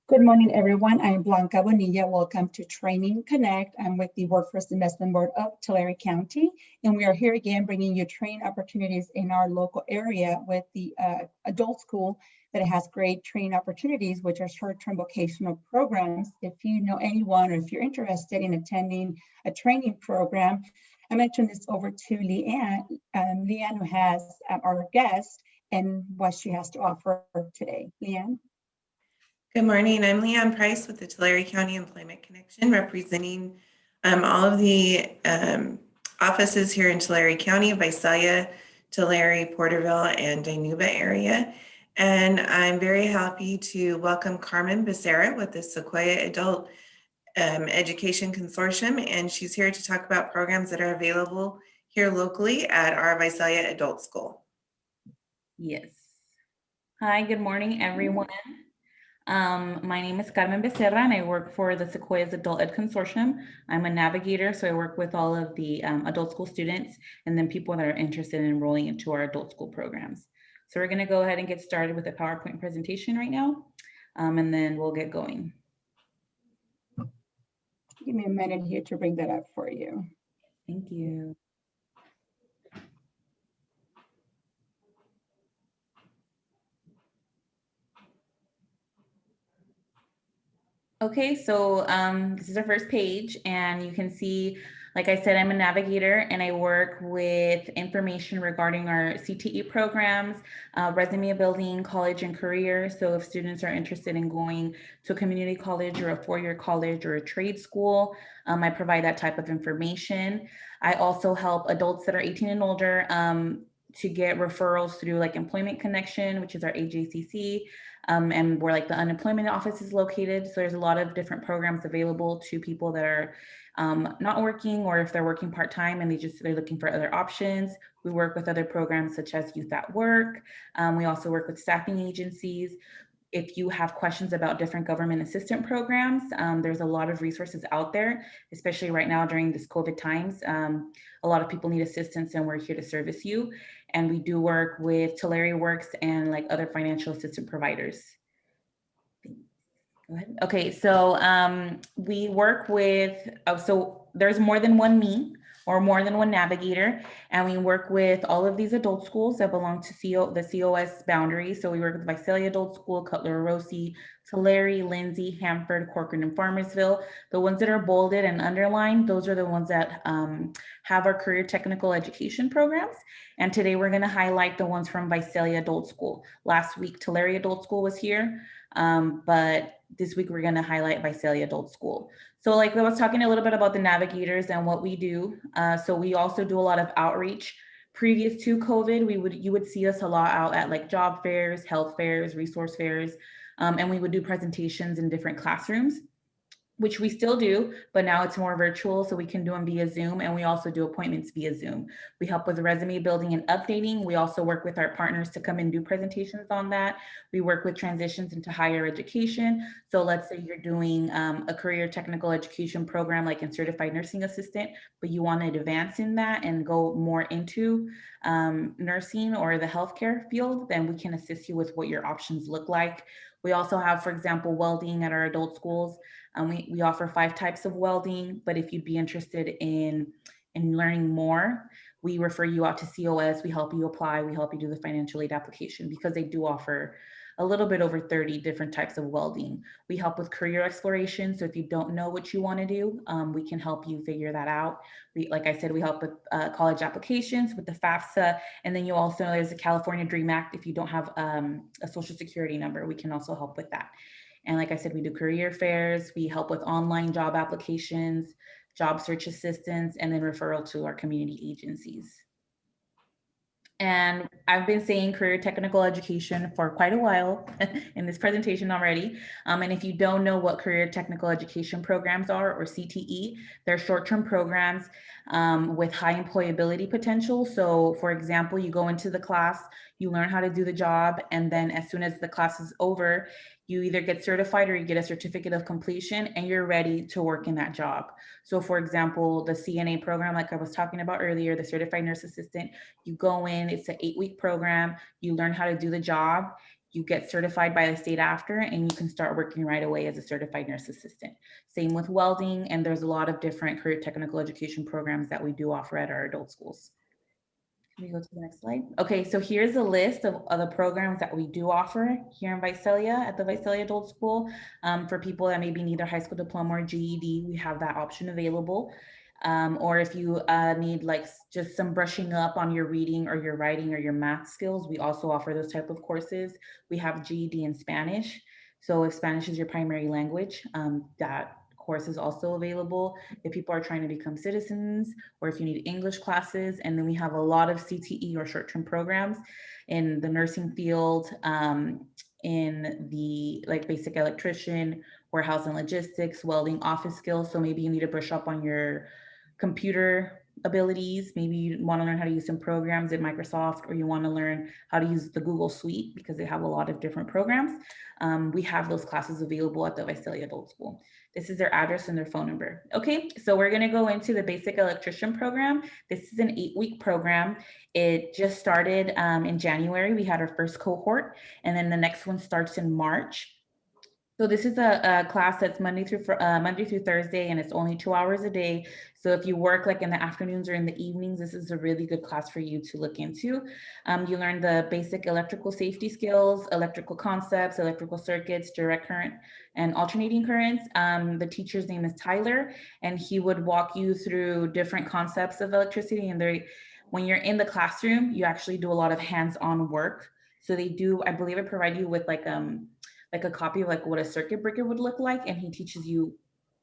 Good morning, everyone. I'm Blanca Bonilla. Welcome to Training Connect. I'm with the Workforce Investment Board of Tulare County, and we are here again bringing you training opportunities in our local area with the adult school that has great training opportunities, which are short-term vocational programs. If you know anyone or if you're interested in attending a training program, I'm going to turn this over to Leanne. Leanne, who has our guest and what she has to offer today. Leanne. Good morning. I'm Leanne Price with the Tulare County Employment Connection, representing all of the offices here in Tulare County, Visalia, Tulare, Porterville, and Dinuba area. And I'm very happy to welcome Carmen Becerra with the Sequoia Adult Education Consortium, and she's here to talk about programs that are available here locally at our Visalia Adult School. Yes. Hi, good morning, everyone. My name is Carmen Becerra, and I work for the Sequoia's Adult Ed Consortium. I'm a navigator, so I work with all of the adult school students and then people that are interested in enrolling into our adult school programs. So we're going to go ahead and get started with a PowerPoint presentation right now, and then we'll get going. Give me a minute here to bring that up for you. Thank you. Okay, so this is our first page, and you can see, like I said, I'm a navigator and I work with information regarding our CTE programs, resume building, college and career. So if students are interested in going to a community college or a four-year college or a trade school, I provide that type of information. I also help adults that are 18 and older to get referrals through like Employment Connection, which is our AJCC, and where like the unemployment office is located. So there's a lot of different programs available to people that are not working, or if they're working part-time and they're looking for other options. We work with other programs such as Youth at Work. We also work with staffing agencies. If you have questions about different government assistance programs, there's a lot of resources out there, especially right now during this COVID times. A lot of people need assistance and we're here to service you. And we do work with Tulare Works and like other financial assistance providers. Go ahead. Okay, so we work with, so there's more than one me or more than one navigator, and we work with all of these adult schools that belong to the COS boundary. So we work with Visalia Adult School, Cutler-Rosie, Tulare, Lindsay, Hanford, Corcoran, and Farmersville. The ones that are bolded and underlined, those are the ones that have our career technical education programs. And today we're gonna highlight the ones from Visalia Adult School. Last week, Tulare Adult School was here, but this week we're gonna highlight Visalia Adult School. So like I was talking a little bit about the navigators and what we do. So we also do a lot of outreach. Previous to COVID, you would see us a lot out at like job fairs, health fairs, resource fairs, and we would do presentations in different classrooms, which we still do, but now it's more virtual, so we can do them via Zoom, and we also do appointments via Zoom. We help with resume building and updating. We also work with our partners to come and do presentations on that. We work with transitions into higher education. So let's say you're doing a career technical education program like in certified nursing assistant, but you want to advance in that and go more into nursing or the healthcare field, then we can assist you with what your options look like. We also have, for example, welding at our adult schools. We offer 5 types of welding, but if you'd be interested in learning more, we refer you out to COS. We help you apply. We help you do the financial aid application because they do offer a little bit over 30 different types of welding. We help with career exploration. So if you don't know what you want to do, we can help you figure that out. Like I said, we help with college applications, with the FAFSA, and then you also know there's the California Dream Act. If you don't have a social security number, we can also help with that. And like I said, we do career fairs, we help with online job applications, job search assistance, and then referral to our community agencies. And I've been saying career technical education for quite a while in this presentation already. And if you don't know what career technical education programs are, or CTE, they're short-term programs with high employability potential. So for example, you go into the class, you learn how to do the job, and then as soon as the class is over, you either get certified or you get a certificate of completion and you're ready to work in that job. So for example, the CNA program, like I was talking about earlier, the certified nurse assistant, you go in, it's an 8-week program, you learn how to do the job, you get certified by the state after, and you can start working right away as a certified nurse assistant. Same with welding, and there's a lot of different career technical education programs that we do offer at our adult schools. Can we go to the next slide? Okay, so here's a list of the programs that we do offer here in Visalia at the Visalia Adult School. For people that maybe need their high school diploma or GED, we have that option available. Or if you need like just some brushing up on your reading or your writing or your math skills, we also offer those type of courses. We have GED in Spanish. So if Spanish is your primary language, that course is also available if people are trying to become citizens or if you need English classes. And then we have a lot of CTE or short-term programs in the nursing field, in the like basic electrician, warehouse and logistics, welding, office skills. So maybe you need to brush up on your computer abilities. Maybe you want to learn how to use some programs in Microsoft, or you want to learn how to use the Google Suite because they have a lot of different programs. We have those classes available at the Visalia Adult School. This is their address and their phone number. Okay, so we're going to go into the basic electrician program. This is an 8-week program. It just started in January. We had our first cohort, and then the next one starts in March. So this is a class that's Monday through Thursday, and it's only 2 hours a day. So if you work like in the afternoons or in the evenings, this is a really good class for you to look into. You learn the basic electrical safety skills, electrical concepts, electrical circuits, direct current, and alternating currents. The teacher's name is Tyler, and he would walk you through different concepts of electricity. And when you're in the classroom, you actually do a lot of hands-on work. So they do, I believe, I provide you with like a copy of like what a circuit breaker would look like, and he teaches you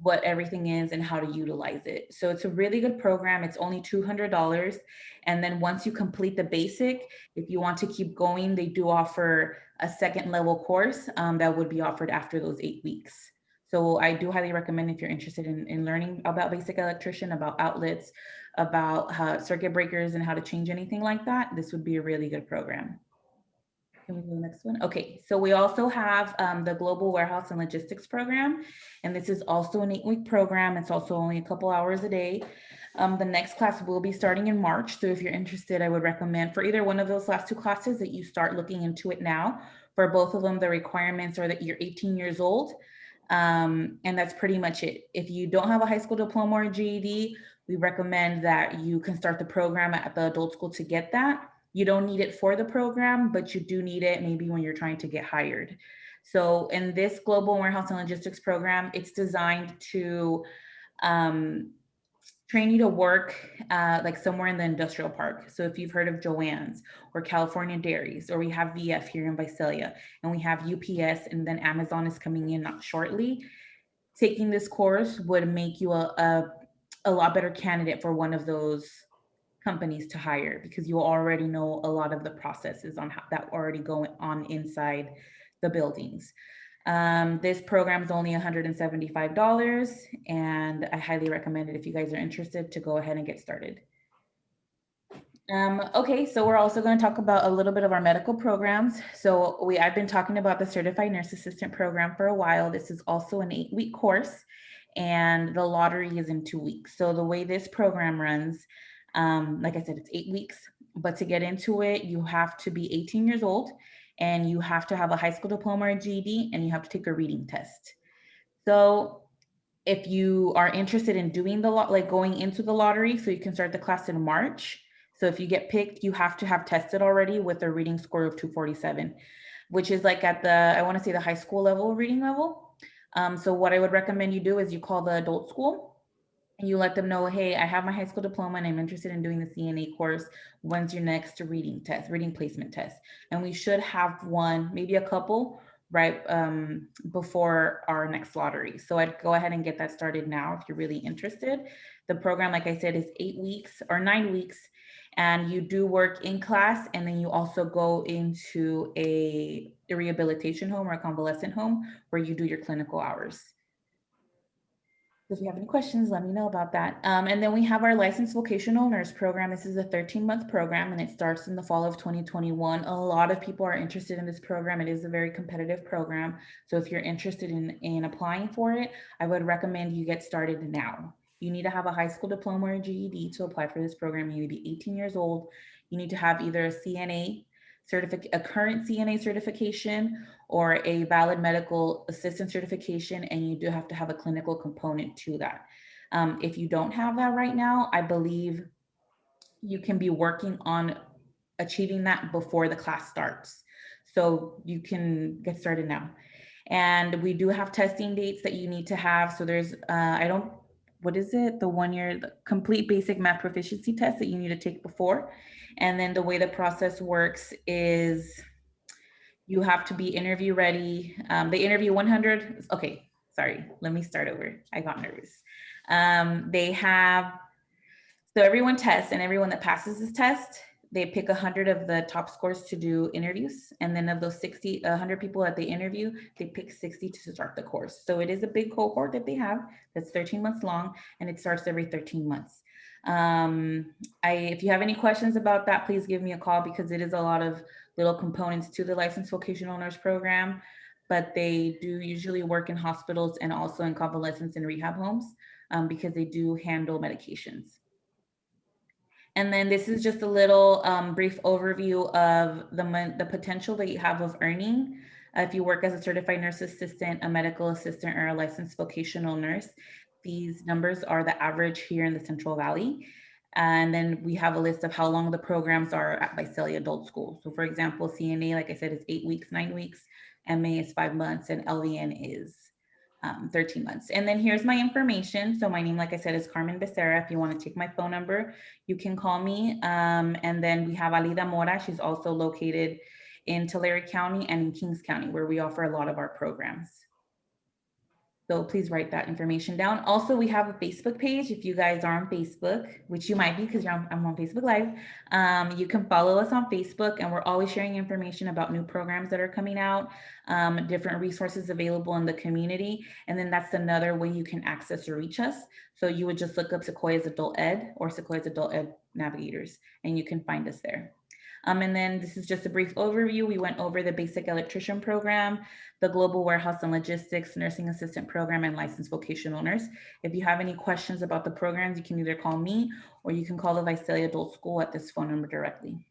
what everything is and how to utilize it. So it's a really good program. It's only $200. And then once you complete the basic, if you want to keep going, they do offer a second level course that would be offered after those 8 weeks. So I do highly recommend, if you're interested in learning about basic electrician, about outlets, about circuit breakers and how to change anything like that, this would be a really good program. Can we go to the next one? Okay, so we also have the Global Warehouse and Logistics Program, and this is also an 8-week program. It's also only a couple hours a day. The next class will be starting in March. So if you're interested, I would recommend for either one of those last 2 classes that you start looking into it now. For both of them, the requirements are that you're 18 years old. And that's pretty much it. If you don't have a high school diploma or GED, we recommend that you can start the program at the adult school to get that. You don't need it for the program, but you do need it maybe when you're trying to get hired. So in this Global Warehouse and Logistics Program, it's designed to train you to work like somewhere in the industrial park. So if you've heard of Joann's or California Dairies, or we have VF here in Visalia, and we have UPS, and then Amazon is coming in not shortly, taking this course would make you a lot better candidate for one of those companies to hire, because you already know a lot of the processes on how that already going on inside the buildings. This program is only $175, and I highly recommend it if you guys are interested to go ahead and get started. Okay, so we're also going to talk about a little bit of our medical programs. So I've been talking about the Certified Nurse Assistant program for a while. This is also an 8-week course, and the lottery is in 2 weeks. So the way this program runs, like I said, it's 8 weeks, but to get into it, you have to be 18 years old, and you have to have a high school diploma or GED, and you have to take a reading test. So if you are interested in doing going into the lottery, so you can start the class in March. So if you get picked, you have to have tested already with a reading score of 247, which is like at I want to say the high school level reading level. So what I would recommend you do is you call the adult school, and you let them know, hey, I have my high school diploma and I'm interested in doing the CNA course. When's your next reading placement test? And we should have one, maybe a couple, right before our next lottery. So I'd go ahead and get that started now if you're really interested. The program, like I said, is 8 weeks or 9 weeks, and you do work in class, and then you also go into a rehabilitation home or a convalescent home where you do your clinical hours. If you have any questions, let me know about that. And then we have our licensed vocational nurse program. This is a 13-month program, and it starts in the fall of 2021. A lot of people are interested in this program. It is a very competitive program. So if you're interested in applying for it, I would recommend you get started now. You need to have a high school diploma or GED to apply for this program. You need to be 18 years old. You need to have either a CNA a current CNA certification or a valid medical assistant certification, and you do have to have a clinical component to that. If you don't have that right now, I believe you can be working on achieving that before the class starts. So you can get started now. And we do have testing dates that you need to have. So there's, what is it? The 1 year, the complete basic math proficiency test that you need to take before. And then the way the process works is you have to be interview ready. They interview 100. Okay, sorry, let me start over. I got nervous. So everyone tests, and everyone that passes this test, they pick 100 of the top scores to do interviews. And then of those 100 people that they interview, they pick 60 to start the course. So it is a big cohort that they have that's 13 months long, and it starts every 13 months. If you have any questions about that, please give me a call, because it is a lot of little components to the licensed vocational nurse program, but they do usually work in hospitals and also in convalescence and rehab homes, because they do handle medications. And then this is just a little brief overview of the potential that you have of earning. If you work as a certified nurse assistant, a medical assistant, or a licensed vocational nurse, these numbers are the average here in the Central Valley. And then we have a list of how long the programs are at Visalia Adult School. So for example, CNA, like I said, is 8 weeks, 9 weeks, MA is 5 months, and LVN is 13 months. And then here's my information. So my name, like I said, is Carmen Becerra. If you want to take my phone number, you can call me. And then we have Alida Mora. She's also located in Tulare County and in Kings County, where we offer a lot of our programs. So please write that information down. Also, we have a Facebook page. If you guys are on Facebook, which you might be, because I'm on Facebook Live, you can follow us on Facebook, and we're always sharing information about new programs that are coming out, different resources available in the community. And then that's another way you can access or reach us. So you would just look up Sequoia's Adult Ed or Sequoia's Adult Ed Navigators, and you can find us there. And then this is just a brief overview. We went over the basic electrician program, the global warehouse and logistics nursing assistant program, and licensed vocational nurse. If you have any questions about the programs, you can either call me or you can call the Visalia Adult School at this phone number directly.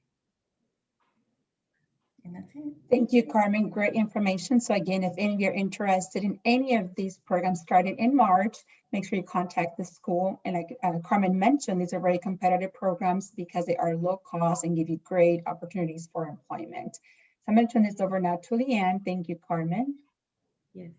And that's it. Thank you, Carmen. Great information. So again, if any of you are interested in any of these programs starting in March, make sure you contact the school. And like Carmen mentioned, these are very competitive programs because they are low cost and give you great opportunities for employment. So I'm going to turn this over now to Leanne. Thank you, Carmen. Yes.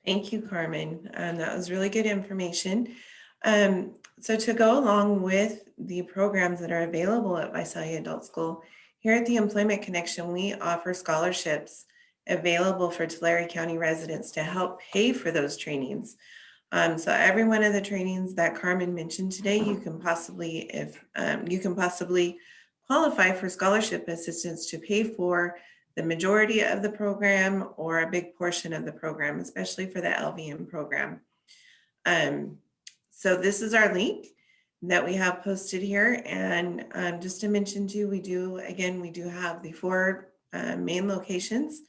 Thank you, Carmen. That was really good information. So to go along with the programs that are available at Visalia Adult School, here at the Employment Connection, we offer scholarships available for Tulare County residents to help pay for those trainings. So every one of the trainings that Carmen mentioned today, you can possibly qualify for scholarship assistance to pay for the majority of the program or a big portion of the program, especially for the LVN program. So this is our link that we have posted here. And just to mention too, we do have the 4 main locations: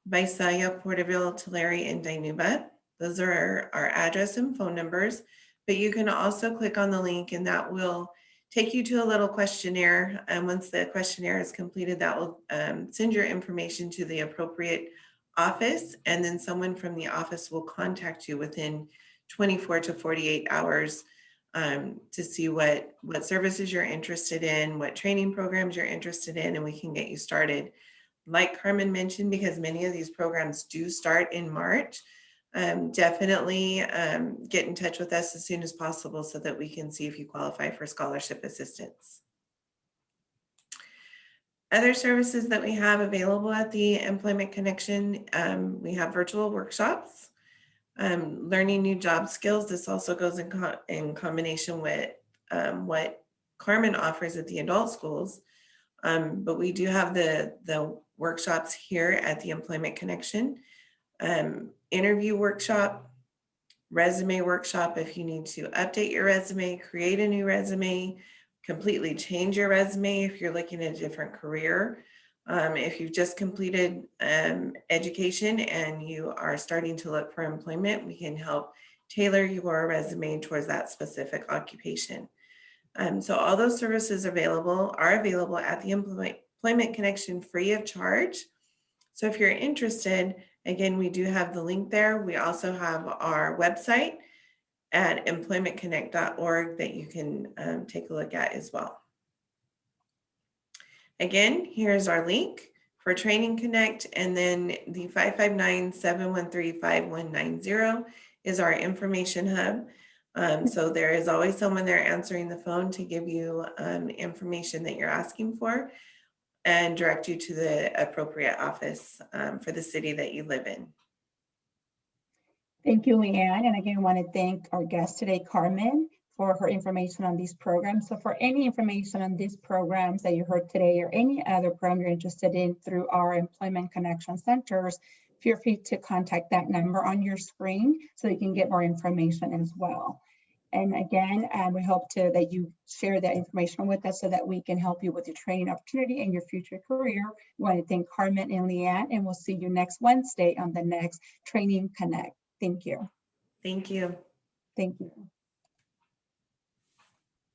Visalia, Porterville, Tulare, and Dinuba. Those are our address and phone numbers, but you can also click on the link and that will take you to a little questionnaire. And once the questionnaire is completed, that will send your information to the appropriate office. And then someone from the office will contact you within 24 to 48 hours to see what services you're interested in, what training programs you're interested in, and we can get you started. Like Carmen mentioned, because many of these programs do start in March, definitely get in touch with us as soon as possible so that we can see if you qualify for scholarship assistance. Other services that we have available at the Employment Connection, we have virtual workshops. Learning new job skills. This also goes in combination with what Carmen offers at the adult schools. But we do have the workshops here at the Employment Connection. Interview workshop, resume workshop if you need to update your resume, create a new resume, completely change your resume if you're looking at a different career. If you've just completed education and you are starting to look for employment, we can help tailor your resume towards that specific occupation. So all those services are available at the Employment Connection free of charge. So if you're interested, again, we do have the link there. We also have our website at employmentconnect.org that you can take a look at as well. Again, here's our link for Training Connect, and then the 559-713-5190 is our information hub. So there is always someone there answering the phone to give you information that you're asking for and direct you to the appropriate office for the city that you live in. Thank you, Leanne. And again, I want to thank our guest today, Carmen, for her information on these programs. So for any information on these programs that you heard today or any other program you're interested in through our Employment Connection Centers, feel free to contact that number on your screen so you can get more information as well. And again, we hope that you share that information with us so that we can help you with your training opportunity and your future career. We want to thank Carmen and Leanne, and we'll see you next Wednesday on the next Training Connect. Thank you. Thank you. Thank you.